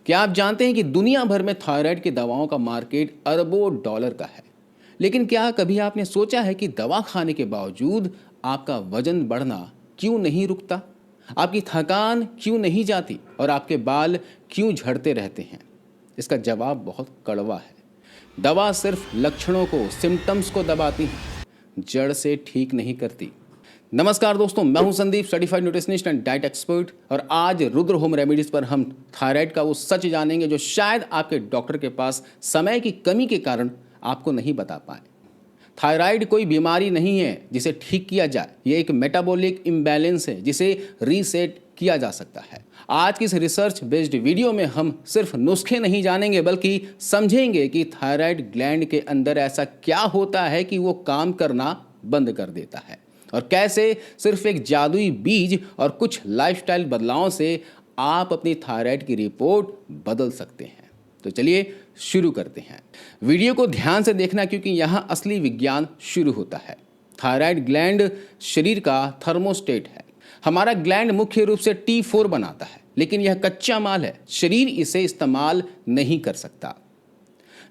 क्या आप जानते हैं कि दुनिया भर में थायराइड की दवाओं का मार्केट अरबों डॉलर का है। लेकिन क्या कभी आपने सोचा है कि दवा खाने के बावजूद आपका वजन बढ़ना क्यों नहीं रुकता, आपकी थकान क्यों नहीं जाती और आपके बाल क्यों झड़ते रहते हैं? इसका जवाब बहुत कड़वा है। दवा सिर्फ लक्षणों को, सिम्टम्स को दबाती है, जड़ से ठीक नहीं करती। नमस्कार दोस्तों, मैं हूं Sandeep, certified nutritionist and diet expert, और आज रुद्र होम रेमेडीज पर हम थायराइड का वो सच जानेंगे जो शायद आपके डॉक्टर के पास समय की कमी के कारण आपको नहीं बता पाए। थायराइड कोई बीमारी नहीं है जिसे ठीक किया जाए, ये एक मेटाबॉलिक इम्बैलेंस है जिसे रीसेट किया जा सकता है। आज की इस रिसर्च बेस्ड वीडियो में हम सिर्फ नुस्खे नहीं जानेंगे बल्कि समझेंगे कि थायराइड ग्लैंड के अंदर ऐसा क्या होता है कि वो काम करना बंद कर देता है, और कैसे सिर्फ एक जादुई बीज और कुछ लाइफस्टाइल बदलावों से आप अपनी थायराइड की रिपोर्ट बदल सकते हैं। तो चलिए शुरू करते हैं। वीडियो को ध्यान से देखना क्योंकि यहाँ असली विज्ञान शुरू होता है। थायराइड ग्लैंड शरीर का थर्मोस्टेट है। हमारा ग्लैंड मुख्य रूप से T4 बनाता है, लेकिन यह कच्चा माल है, शरीर इसे इस्तेमाल नहीं कर सकता।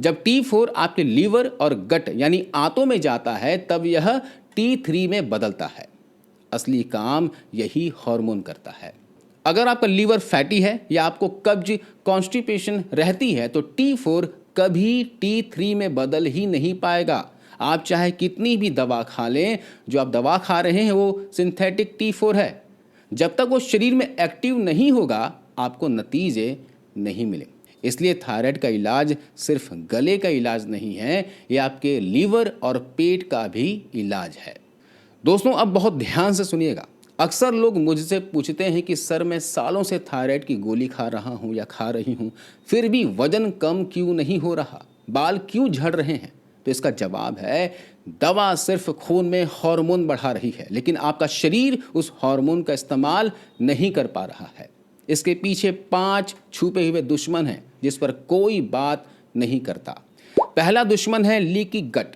जब T4 आपके लीवर और गट यानी आंतों में जाता है तब यह T3 में बदलता है। असली काम यही हार्मोन करता है। अगर आपका लीवर फैटी है या आपको कब्ज, कॉन्स्टिपेशन रहती है तो T4 कभी T3 में बदल ही नहीं पाएगा। आप चाहे कितनी भी दवा खा लें, जो आप दवा खा रहे हैं वो सिंथेटिक T4 है। जब तक वो शरीर में एक्टिव नहीं होगा आपको नतीजे नहीं मिले। इसलिए थायराइड का इलाज सिर्फ गले का इलाज नहीं है, ये आपके लीवर और पेट का भी इलाज है। दोस्तों, अब बहुत ध्यान से सुनिएगा। अक्सर लोग मुझसे पूछते हैं कि सर, मैं सालों से थायराइड की गोली खा रहा हूँ या खा रही हूँ, फिर भी वजन कम क्यों नहीं हो रहा, बाल क्यों झड़ रहे हैं? तो इसका जवाब है, दवा सिर्फ खून में हार्मोन बढ़ा रही है, लेकिन आपका शरीर उस हार्मोन का इस्तेमाल नहीं कर पा रहा है। इसके पीछे 5 छुपे हुए दुश्मन हैं जिस पर कोई बात नहीं करता। पहला दुश्मन है लीकी गट।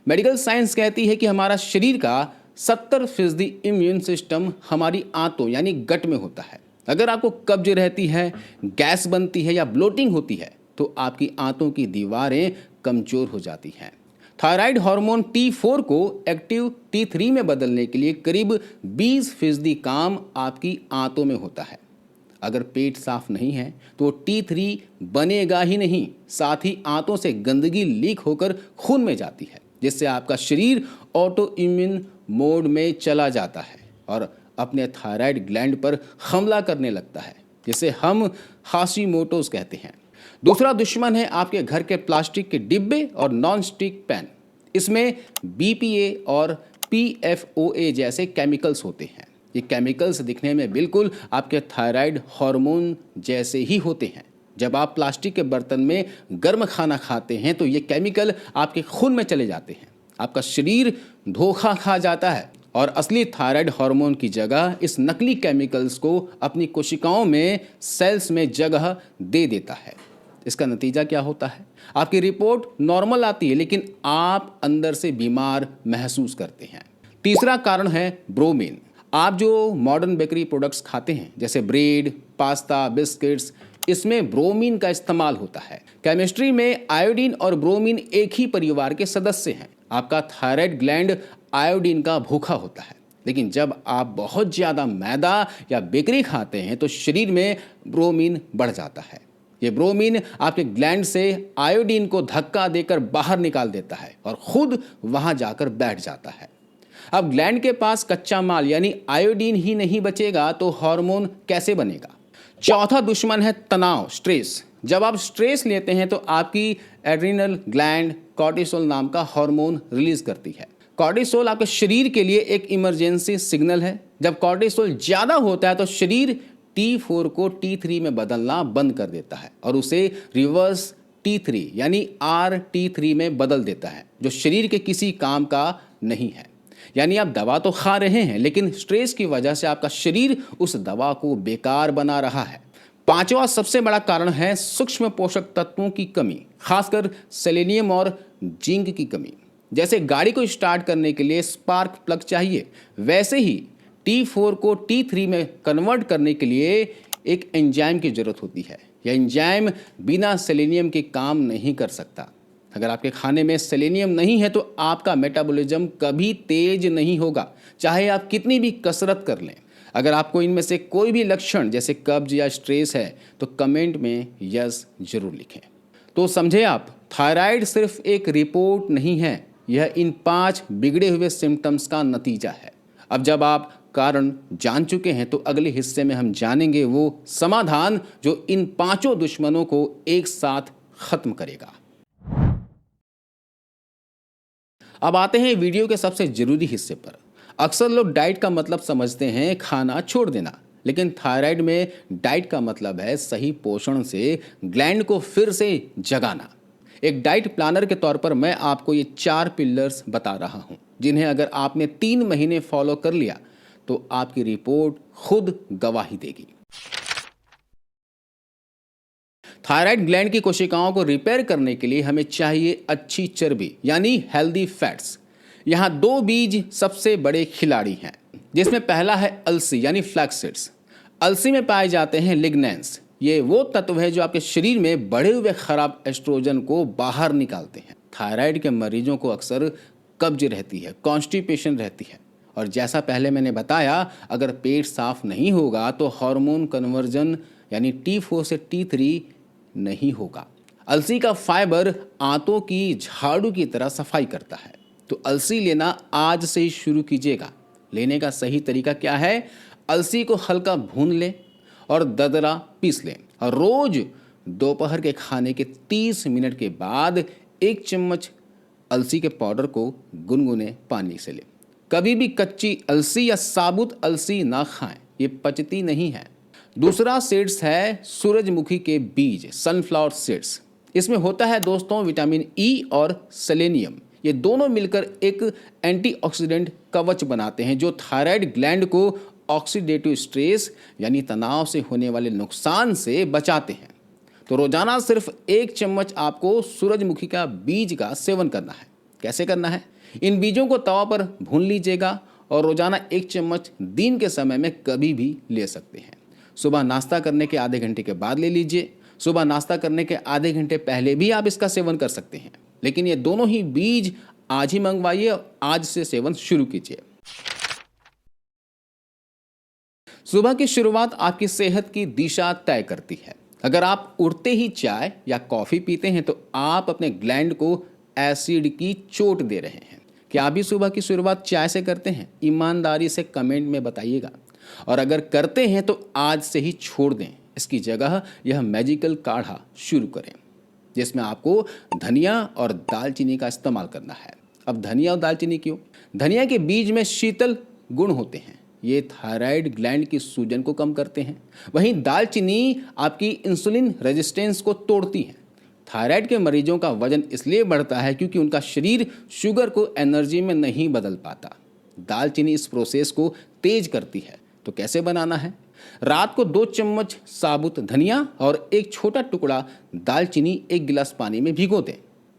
मेडिकल साइंस कहती है कि हमारा शरीर का 70% इम्यून सिस्टम हमारी आंतों यानी गट में होता है। अगर आपको कब्ज रहती है, गैस बनती है या ब्लोटिंग होती है तो आपकी आंतों की दीवारें कमजोर हो जाती हैं। थायराइड हार्मोन T4 को एक्टिव T3 में बदलने के लिए करीब 20% काम आपकी आंतों में होता है। अगर पेट साफ नहीं है तो T3 बनेगा ही नहीं, साथ ही आंतों से गंदगी लीक होकर खून में जाती है, जिससे आपका शरीर ऑटो इम्यून मोड में चला जाता है और अपने थायराइड ग्लैंड पर हमला करने लगता है, जिसे हम हाशिमोटोस कहते हैं। दूसरा दुश्मन है आपके घर के प्लास्टिक के डिब्बे और नॉन स्टिक पैन। इसमें BPA और PFOA जैसे केमिकल्स होते हैं। ये केमिकल्स दिखने में बिल्कुल आपके थायराइड हार्मोन जैसे ही होते हैं। जब आप प्लास्टिक के बर्तन में गर्म खाना खाते हैं तो ये केमिकल आपके खून में चले जाते हैं। आपका शरीर धोखा खा जाता है और असली थायराइड हार्मोन की जगह इस नकली केमिकल्स को अपनी कोशिकाओं में, सेल्स में जगह दे देता है। इसका नतीजा क्या होता है? आपकी रिपोर्ट नॉर्मल आती है, लेकिन आप अंदर से बीमार महसूस करते हैं। तीसरा कारण है ब्रोमीन। आप जो मॉडर्न बेकरी प्रोडक्ट्स खाते हैं जैसे ब्रेड, पास्ता, बिस्किट्स, इसमें ब्रोमीन का इस्तेमाल होता है। केमिस्ट्री में आयोडीन और ब्रोमीन एक ही परिवार के सदस्य हैं। आपका थायराइड ग्लैंड आयोडीन का भूखा होता है, लेकिन जब आप बहुत ज़्यादा मैदा या बेकरी खाते हैं तो शरीर में ब्रोमीन बढ़ जाता है। ये ब्रोमीन आपके ग्लैंड से आयोडीन को धक्का देकर बाहर निकाल देता है और खुद वहाँ जाकर बैठ जाता है। अब ग्लैंड के पास कच्चा माल यानी आयोडीन ही नहीं बचेगा तो हार्मोन कैसे बनेगा? चौथा दुश्मन है तनाव, स्ट्रेस। जब आप स्ट्रेस लेते हैं तो आपकी एड्रिनल ग्लैंड कॉर्टिसोल नाम का हार्मोन रिलीज करती है। कॉर्टिसोल आपके शरीर के लिए एक इमरजेंसी सिग्नल है। जब कॉर्टिसोल ज़्यादा होता है तो शरीर T4 को T3 में बदलना बंद कर देता है और उसे रिवर्स T3 यानी RT3 में बदल देता है, जो शरीर के किसी काम का नहीं है। यानी आप दवा तो खा रहे हैं, लेकिन स्ट्रेस की वजह से आपका शरीर उस दवा को बेकार बना रहा है। पांचवा सबसे बड़ा कारण है सूक्ष्म पोषक तत्वों की कमी, खासकर सेलेनियम और जिंक की कमी। जैसे गाड़ी को स्टार्ट करने के लिए स्पार्क प्लग चाहिए, वैसे ही T4 को T3 में कन्वर्ट करने के लिए एक एंजाइम की जरूरत होती है। यह एंजाइम बिना सेलेनियम के काम नहीं कर सकता। अगर आपके खाने में सेलेनियम नहीं है तो आपका मेटाबॉलिज्म कभी तेज नहीं होगा, चाहे आप कितनी भी कसरत कर लें। अगर आपको इनमें से कोई भी लक्षण जैसे कब्ज या स्ट्रेस है तो कमेंट में यस जरूर लिखें। तो समझे आप, थायराइड सिर्फ एक रिपोर्ट नहीं है, यह इन 5 बिगड़े हुए सिम्टम्स का नतीजा है। अब जब आप कारण जान चुके हैं तो अगले हिस्से में हम जानेंगे वो समाधान जो इन 5 दुश्मनों को एक साथ खत्म करेगा। अब आते हैं वीडियो के सबसे जरूरी हिस्से पर। अक्सर लोग डाइट का मतलब समझते हैं खाना छोड़ देना, लेकिन थायराइड में डाइट का मतलब है सही पोषण से ग्लैंड को फिर से जगाना। एक डाइट प्लानर के तौर पर मैं आपको ये 4 पिलर्स बता रहा हूँ, जिन्हें अगर आपने 3 महीने फॉलो कर लिया तो आपकी रिपोर्ट खुद गवाही देगी। थायराइड ग्लैंड की कोशिकाओं को रिपेयर करने के लिए हमें चाहिए अच्छी चर्बी यानी हेल्दी फैट्स। यहाँ 2 बीज सबसे बड़े खिलाड़ी हैं, जिसमें पहला है अलसी यानी फ्लैक्स सीड्स। अलसी में पाए जाते हैं लिग्नेंस। ये वो तत्व है जो आपके शरीर में बढ़े हुए खराब एस्ट्रोजन को बाहर निकालते हैं। थायराइड के मरीजों को अक्सर कब्ज रहती है, कॉन्स्टिपेशन रहती है, और जैसा पहले मैंने बताया, अगर पेट साफ नहीं होगा तो हार्मोन कन्वर्जन यानी T4 से T3 नहीं होगा। अलसी का फाइबर आंतों की झाड़ू की तरह सफाई करता है, तो अलसी लेना आज से ही शुरू कीजिएगा। लेने का सही तरीका क्या है? अलसी को हल्का भून लें और दरदरा पीस लें, और रोज दोपहर के खाने के 30 मिनट के बाद 1 चम्मच अलसी के पाउडर को गुनगुने पानी से लें। कभी भी कच्ची अलसी या साबुत अलसी ना खाएं, ये पचती नहीं है। दूसरा सीड्स है सूरजमुखी के बीज, सनफ्लावर सीड्स। इसमें होता है दोस्तों विटामिन ई और सेलेनियम। ये दोनों मिलकर एक एंटीऑक्सीडेंट कवच बनाते हैं जो थायराइड ग्लैंड को ऑक्सीडेटिव स्ट्रेस यानी तनाव से होने वाले नुकसान से बचाते हैं। तो रोजाना सिर्फ 1 चम्मच आपको सूरजमुखी का बीज का सेवन करना है। कैसे करना है? इन बीजों को तवा पर भून लीजिएगा और रोजाना 1 चम्मच दिन के समय में कभी भी ले सकते हैं। सुबह नाश्ता करने के आधे घंटे के बाद ले लीजिए। सुबह नाश्ता करने के आधे घंटे पहले भी आप इसका सेवन कर सकते हैं, लेकिन ये दोनों ही बीज आज ही मंगवाइए और आज से सेवन शुरू कीजिए। सुबह की शुरुआत आपकी सेहत की दिशा तय करती है। अगर आप उठते ही चाय या कॉफी पीते हैं तो आप अपने ग्लैंड को एसिड की चोट दे रहे हैं। क्या आप भी सुबह की शुरुआत चाय से करते हैं? ईमानदारी से कमेंट में बताइएगा। और अगर करते हैं तो आज से ही छोड़ दें। इसकी जगह यह मैजिकल काढ़ा शुरू करें, जिसमें आपको धनिया और दालचीनी का इस्तेमाल करना है। अब धनिया और दालचीनी क्यों? धनिया के बीज में शीतल गुण होते हैं, ये थायराइड ग्लैंड की सूजन को कम करते हैं। वहीं दालचीनी आपकी इंसुलिन रेजिस्टेंस को तोड़ती है। थायराइड के मरीजों का वजन इसलिए बढ़ता है क्योंकि उनका शरीर शुगर को एनर्जी में नहीं बदल पाता। दालचीनी इस प्रोसेस को तेज करती है। तो कैसे बनाना है? रात को 2 चम्मच साबुत धनिया और 1 छोटा टुकड़ा दालचीनी 1 गिलास पानी में भिगो दें।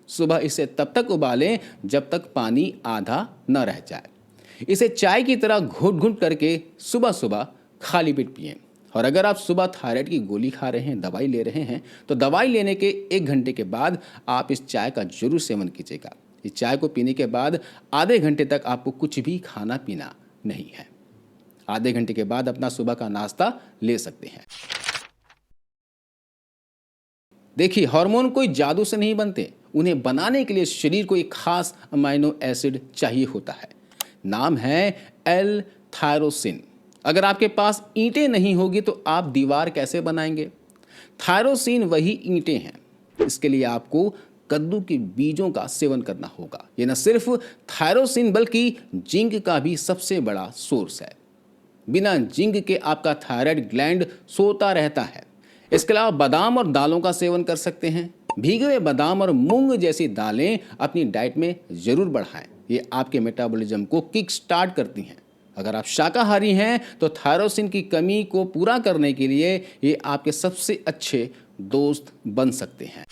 सुबह इसे तब तक उबालें जब तक पानी आधा न रह जाए। इसे चाय की तरह घुट घुट करके सुबह सुबह खाली पेट पिएं। और अगर आप सुबह थायराइड की गोली खा रहे हैं, दवाई ले रहे हैं, तो दवाई लेने के 1 घंटे के बाद आप इस चाय का जरूर सेवन कीजिएगा। इस चाय को पीने के बाद आधे घंटे तक आपको कुछ भी खाना पीना नहीं है। आधे घंटे के बाद अपना सुबह का नाश्ता ले सकते हैं। देखिए, हार्मोन कोई जादू से नहीं बनते। उन्हें बनाने के लिए शरीर को एक खास अमाइनो एसिड चाहिए होता है। नाम है एल थायरोसिन। अगर आपके पास ईंटें नहीं होगी तो आप दीवार कैसे बनाएंगे? थायरोसिन वही ईंटें हैं। इसके लिए आपको कद्दू के बीजों का सेवन करना होगा। ये न सिर्फ थायरोसिन बल्कि जिंक का भी सबसे बड़ा सोर्स है। बिना जिंक के आपका थायराइड ग्लैंड सोता रहता है। इसके अलावा बादाम और दालों का सेवन कर सकते हैं। भीगे हुए बादाम और मूंग जैसी दालें अपनी डाइट में जरूर बढ़ाएं। ये आपके मेटाबॉलिज्म को किक स्टार्ट करती हैं। अगर आप शाकाहारी हैं तो थायरोसिन की कमी को पूरा करने के लिए ये आपके सबसे अच्छे दोस्त बन सकते हैं।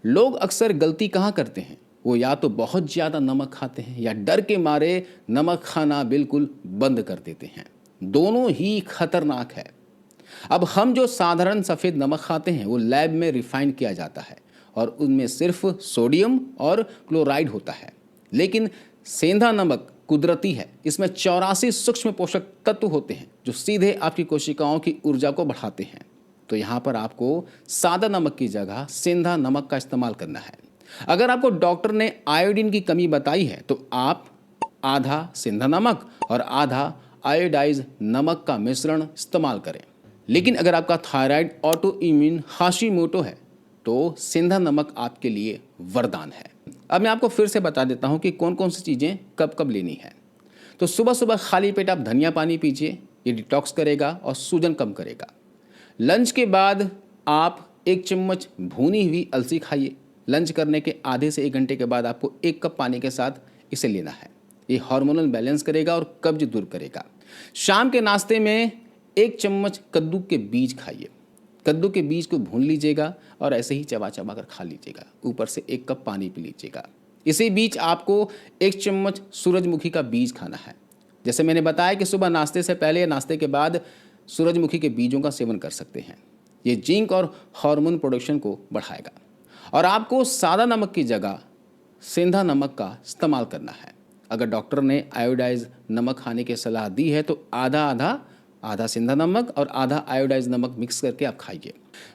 लोग अक्सर गलती कहाँ करते हैं? वो या तो बहुत ज़्यादा नमक खाते हैं या डर के मारे नमक खाना बिल्कुल बंद कर देते हैं। दोनों ही खतरनाक है। अब हम जो साधारण सफ़ेद नमक खाते हैं वो लैब में रिफाइन किया जाता है और उनमें सिर्फ सोडियम और क्लोराइड होता है। लेकिन सेंधा नमक कुदरती है, इसमें 84 सूक्ष्म पोषक तत्व होते हैं जो सीधे आपकी कोशिकाओं की ऊर्जा को बढ़ाते हैं। तो यहाँ पर आपको सादा नमक की जगह सेंधा नमक का इस्तेमाल करना है। अगर आपको डॉक्टर ने आयोडीन की कमी बताई है तो आप आधा सेंधा नमक और आधा आयोडाइज नमक का मिश्रण इस्तेमाल करें। लेकिन अगर आपका थायराइड ऑटो इम्यून हाशिमोटो है तो सेंधा नमक आपके लिए वरदान है। अब मैं आपको फिर से बता देता हूँ कि कौन कौन सी चीज़ें कब कब लेनी है। तो सुबह सुबह खाली पेट आप धनिया पानी पीजिए, ये डिटॉक्स करेगा और सूजन कम करेगा। लंच के बाद आप 1 चम्मच भुनी हुई अलसी खाइए। लंच करने के आधे से 1 घंटे के बाद आपको 1 कप पानी के साथ इसे लेना है। ये हार्मोनल बैलेंस करेगा और कब्ज दूर करेगा। शाम के नाश्ते में 1 चम्मच कद्दू के बीज खाइए। कद्दू के बीज को भून लीजिएगा और ऐसे ही चबा चबा कर खा लीजिएगा। ऊपर से 1 कप पानी पी लीजिएगा। इसी बीच आपको 1 चम्मच सूरजमुखी का बीज खाना है। जैसे मैंने बताया कि सुबह नाश्ते से पहले या नाश्ते के बाद सूरजमुखी के बीजों का सेवन कर सकते हैं। ये जिंक और हार्मोन प्रोडक्शन को बढ़ाएगा। और आपको सादा नमक की जगह सेंधा नमक का इस्तेमाल करना है। अगर डॉक्टर ने आयोडाइज नमक खाने की सलाह दी है तो आधा सेंधा नमक और आधा आयोडाइज नमक मिक्स करके आप खाइए।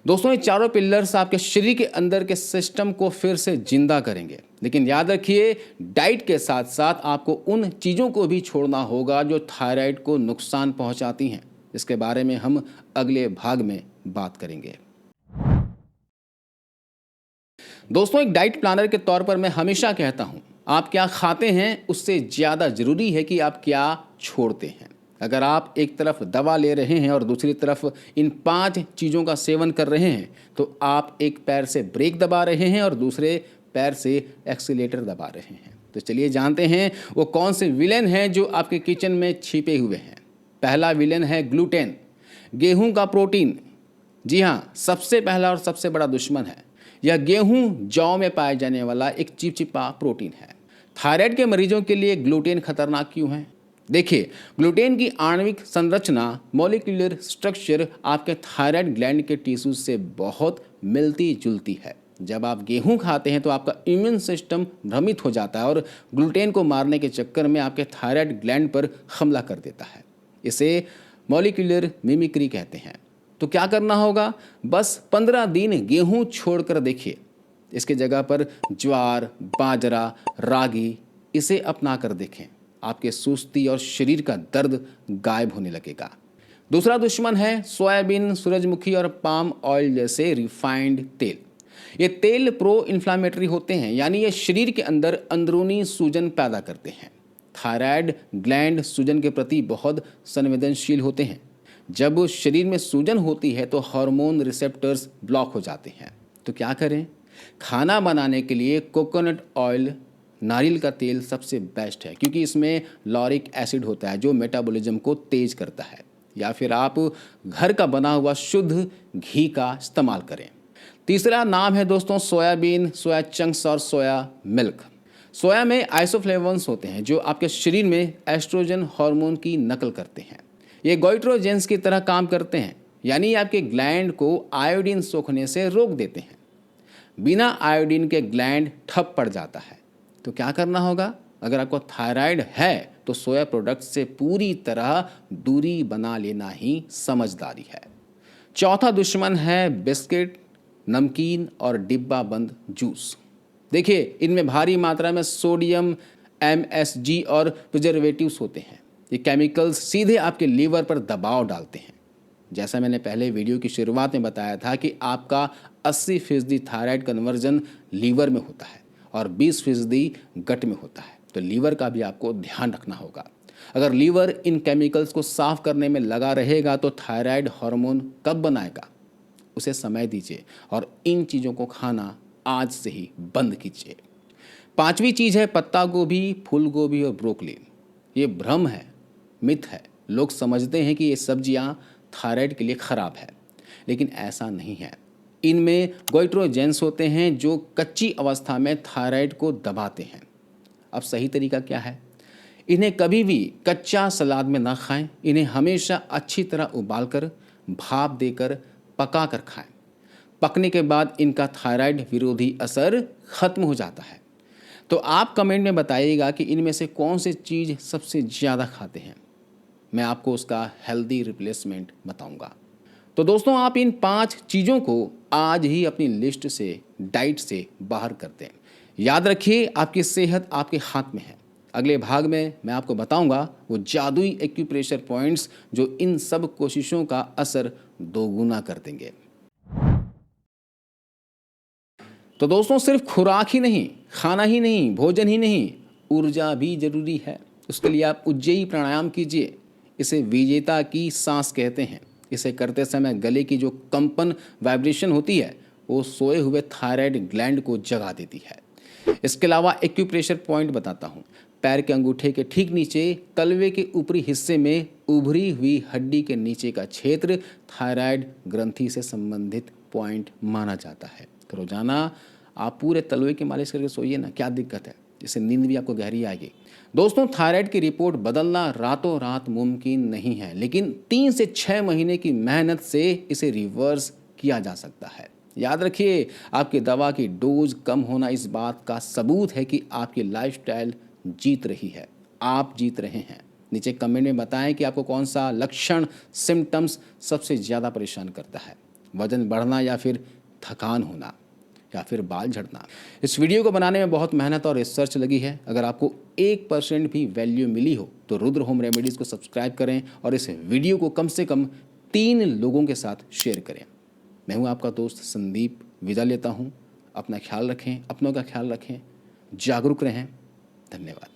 दोस्तों, ये चारों पिलर्स आपके शरीर के अंदर के सिस्टम को फिर से जिंदा करेंगे। लेकिन याद रखिए, डाइट के साथ साथ आपको उन चीज़ों को भी छोड़ना होगा जो थायराइड को नुकसान पहुंचाती हैं। इसके बारे में हम अगले भाग में बात करेंगे। दोस्तों, एक डाइट प्लानर के तौर पर मैं हमेशा कहता हूं, आप क्या खाते हैं उससे ज़्यादा ज़रूरी है कि आप क्या छोड़ते हैं। अगर आप एक तरफ दवा ले रहे हैं और दूसरी तरफ इन 5 चीज़ों का सेवन कर रहे हैं तो आप एक पैर से ब्रेक दबा रहे हैं और दूसरे पैर से एक्सीलेटर दबा रहे हैं। तो चलिए जानते हैं वो कौन से विलेन हैं जो आपके किचन में छिपे हुए हैं। पहला विलेन है ग्लूटेन, गेहूं का प्रोटीन। जी हाँ, सबसे पहला और सबसे बड़ा दुश्मन है। यह गेहूं जौ में पाए जाने वाला एक चिपचिपा प्रोटीन है। थायराइड के मरीजों के लिए ग्लूटेन खतरनाक क्यों है? देखिए, ग्लूटेन की आणविक संरचना, मॉलिक्यूलर स्ट्रक्चर आपके थायराइड ग्लैंड के टिश्यूज से बहुत मिलती जुलती है। जब आप गेहूं खाते हैं तो आपका इम्यून सिस्टम भ्रमित हो जाता है और ग्लूटेन को मारने के चक्कर में आपके थायराइड ग्लैंड पर हमला कर देता है। इसे मॉलिक्यूलर मिमिक्री कहते हैं। तो क्या करना होगा? बस 15 दिन गेहूं छोड़कर देखिए। इसके जगह पर ज्वार, बाजरा, रागी इसे अपना कर देखें। आपके सुस्ती और शरीर का दर्द गायब होने लगेगा। दूसरा दुश्मन है सोयाबीन, सूरजमुखी और पाम ऑयल जैसे रिफाइंड तेल। ये तेल प्रो इन्फ्लामेटरी होते हैं, यानी ये शरीर के अंदर अंदरूनी सूजन पैदा करते हैं। थायराइड ग्लैंड सूजन के प्रति बहुत संवेदनशील होते हैं। जब शरीर में सूजन होती है तो हार्मोन रिसेप्टर्स ब्लॉक हो जाते हैं। तो क्या करें? खाना बनाने के लिए कोकोनट ऑयल, नारियल का तेल सबसे बेस्ट है, क्योंकि इसमें लॉरिक एसिड होता है जो मेटाबॉलिज्म को तेज करता है। या फिर आप घर का बना हुआ शुद्ध घी का इस्तेमाल करें। तीसरा नाम है दोस्तों सोयाबीन, सोया चंक्स और सोया मिल्क। सोया में आइसोफ्लेवोन्स होते हैं जो आपके शरीर में एस्ट्रोजन हार्मोन की नकल करते हैं। ये गोइट्रोजेंस की तरह काम करते हैं, यानी आपके ग्लैंड को आयोडीन सोखने से रोक देते हैं। बिना आयोडीन के ग्लैंड ठप पड़ जाता है। तो क्या करना होगा? अगर आपको थायराइड है तो सोया प्रोडक्ट से पूरी तरह दूरी बना लेना ही समझदारी है। चौथा दुश्मन है बिस्किट, नमकीन और डिब्बा बंद जूस। देखिए, इनमें भारी मात्रा में सोडियम, MSG और प्रिजर्वेटिव्स होते हैं। ये केमिकल्स सीधे आपके लीवर पर दबाव डालते हैं। जैसा मैंने पहले वीडियो की शुरुआत में बताया था कि आपका 80% थायराइड कन्वर्जन लीवर में होता है और 20% गट में होता है। तो लीवर का भी आपको ध्यान रखना होगा। अगर लीवर इन केमिकल्स को साफ करने में लगा रहेगा तो थायराइड हार्मोन कब बनाएगा? उसे समय दीजिए और इन चीज़ों को खाना आज से ही बंद कीजिए। पांचवी चीज़ है पत्ता गोभी, फूल गोभी और ब्रोकली। ये भ्रम है, मिथ है। लोग समझते हैं कि ये सब्जियां थायराइड के लिए ख़राब है, लेकिन ऐसा नहीं है। इनमें गोइट्रोजेंस होते हैं जो कच्ची अवस्था में थायराइड को दबाते हैं। अब सही तरीका क्या है? इन्हें कभी भी कच्चा सलाद में ना खाएं। इन्हें हमेशा अच्छी तरह उबालकर भाप देकर पका कर खाएं। पकने के बाद इनका थायराइड विरोधी असर खत्म हो जाता है। तो आप कमेंट में बताइएगा कि इनमें से कौन सी चीज़ सबसे ज़्यादा खाते हैं, मैं आपको उसका हेल्दी रिप्लेसमेंट बताऊंगा। तो दोस्तों, आप इन 5 चीज़ों को आज ही अपनी लिस्ट से, डाइट से बाहर कर दें। याद रखिए, आपकी सेहत आपके हाथ में है। अगले भाग में मैं आपको बताऊंगा वो जादुई एक्यूप्रेशर पॉइंट्स जो इन सब कोशिशों का असर दोगुना कर देंगे। तो दोस्तों, सिर्फ खुराक ही नहीं, खाना ही नहीं, भोजन ही नहीं, ऊर्जा भी जरूरी है। उसके लिए आप उज्जयी प्राणायाम कीजिए। इसे विजेता की सांस कहते हैं। इसे करते समय गले की जो कंपन वाइब्रेशन होती है वो सोए हुए थायराइड ग्लैंड को जगा देती है। इसके अलावा एक्यूप्रेशर पॉइंट बताता हूँ। पैर के अंगूठे के ठीक नीचे तलवे के ऊपरी हिस्से में उभरी हुई हड्डी के नीचे का क्षेत्र थायराइड ग्रंथि से संबंधित पॉइंट माना जाता है। तो रोजाना आप पूरे तलवे की मालिश करके सोइए ना, क्या दिक्कत है? इससे नींद भी आपको गहरी आएगी। दोस्तों, थायराइड की रिपोर्ट बदलना रातों रात मुमकिन नहीं है, लेकिन 3 से 6 महीने की मेहनत से इसे रिवर्स किया जा सकता है। याद रखिए, आपकी दवा की डोज कम होना इस बात का सबूत है कि आपकी लाइफस्टाइल जीत रही है, आप जीत रहे हैं। नीचे कमेंट में बताएं कि आपको कौन सा लक्षण, सिम्टम्स सबसे ज़्यादा परेशान करता है। वजन बढ़ना या फिर थकान होना या फिर बाल झड़ना। इस वीडियो को बनाने में बहुत मेहनत और रिसर्च लगी है। अगर आपको 1% भी वैल्यू मिली हो तो रुद्र होम रेमेडीज़ को सब्सक्राइब करें और इस वीडियो को कम से कम 3 लोगों के साथ शेयर करें। मैं हूं आपका दोस्त संदीप, विदा लेता हूं। अपना ख्याल रखें, अपनों का ख्याल रखें, जागरूक रहें। धन्यवाद।